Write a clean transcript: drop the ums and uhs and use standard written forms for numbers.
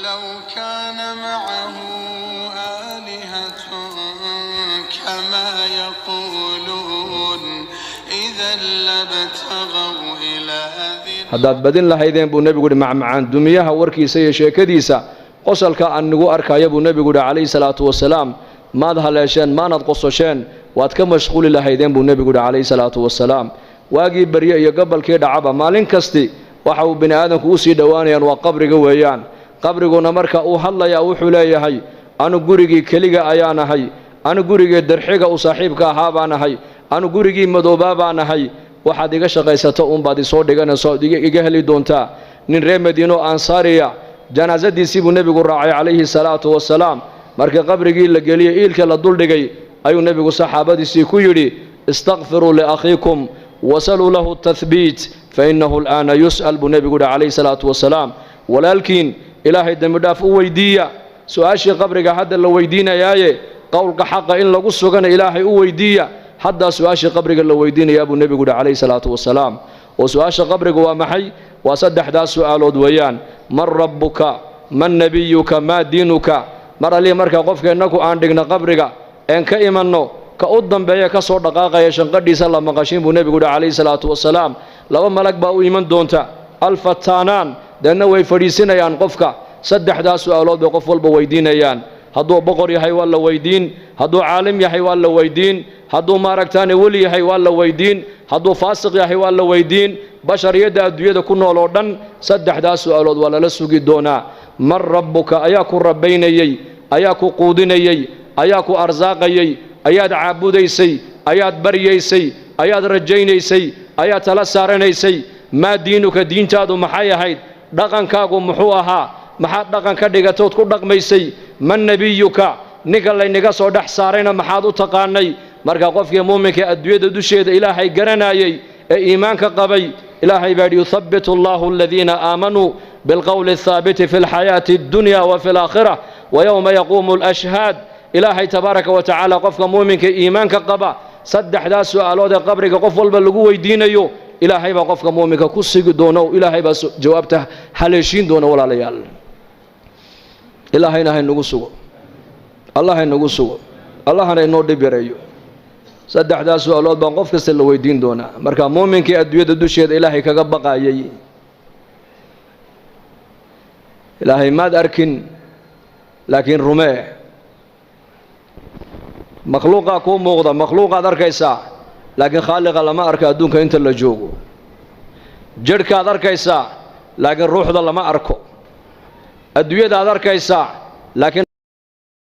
ولو كان معه آلهة كما يقولون إذا لابتغوا إلى ذي haddaad badin lahaydeen buu nebigu yidhi macmacaan dumiyaha warkiisa iyo sheekadiisa qosolka aan nagu arkaya buu nebigu yidhi calayhi salaatu wasalaam maad haleesheen maanad qososheen waad ka mashquuli lahaydeen buu nebigu yidhi calayhi salaatu wasalaam waagii barye iyo gobolkii dhacaba maalin kasti waxa uu bini aadamku u sii dhowaanayaan waa qabriga weeyaan qabriguna marka uu hadlayaa wuxuu leeyahay anu gurigii keliga ayaan ahay anu gurigii darxiga u saaxiibka ahaa baan ahay anu gurigii madoobaa baan ahay waxaad iga shaqaysato uunbaad isoo dhiganayso iga heli doontaa nin reer madiino ansaariya janaasadiisii buu nebigu raacay calayhi salaatu wasalaam markii qabrigii la geliyey iilka la duldhigay ayuu nebigu saxaabadiisii ku yidhi istakfiruu liakhiikum wasaluu lahu tathbiit fainahu al'aana yus'al buu nebigu yidhi calayhi salaatu wasalaam walaalkiin ilaahay dembi dhaaf u weydiiya su-aashii qabriga hadda la weydiinayaaye qowlka xaqa in lagu sugana ilaahay u weydiiya haddaa su-aashii qabriga la weydiinayaa buu nebigu yidhi calayhi salaatu wasalaam oo su-aasha qabriga waa maxay waa saddexdaas su'aalood weeyaan man rabbuka man nebiyuka maa diinuka mar allihi markaa qofka innaku aan dhigna qabriga een ka imanno ka u dambeeya ka soo dhaqaaqaya shanqadhiisa la maqashin buu nebigu yidhi calayhi salaatu wasalaam laba malag baa u iman doonta alfataanaan deedna way fadhiisinayaan qofka saddexdaas su'aalood bay qof walba weydiinayaan hadduu boqor yahay waa la weydiin hadduu caalim yahay waa la weydiin hadduu maaragtaane weli yahay waa la weydiin hadduu faasiq yahay waa la weydiin bashariyadda adduunyada ku nool oo dhan saddexdaas su'aalood waa lala sugi doonaa man rabbuka ayaa ku rabbaynayey ayaa ku quudinayey ayaa ku arsaaqayey ayaad caabudaysay ayaad baryaysay ayaad rajaynaysay ayaad tala saaranaysay maa diinuka diintaadu maxay ahayd dhaqankaagu muxuu ahaa maxaad dhaqan ka dhigatood ku dhaqmaysay man nebiyuka ninka laynaga soo dhex saarayna maxaad u taqaanay marka qofkii muuminka adduunyada dusheeda ilaahay garanayay ee iimaanka qabay ilaahay baa yidhi yuthabbitu allahu aladiina aamanuu bilqowli athaabiti fi lxayaati addunya wa fi alaakhira wayowma yaquumu alashhaad ilaahay tabaaraka wa tacaala qofka muuminka iimaanka qaba saddexdaas su'aalood ee qabriga qof walba lagu weydiinayo ilaahay baa qofka muuminka ku sigi doona oo ilaahay baa jawaabta haleeshiin doona walaalayaal ilaahayna haynagu sugo allah haynagu sugo allahna inoo dhib yareeyo saddexdaas su'aalood baan qof kasta la weydiin doonaa marka muuminkii adduunyada dusheeda ilaahay kaga baqaayay ilaahay maad arkin laakiin rumee makhluuqaa kuu muuqda makhluuqaad arkaysaa laakiin khaaliqa lama arko adduunka inta la joogo jidhkaad arkaysaa laakiin ruuxda lama arko adduunyadaad arkaysaa laakiin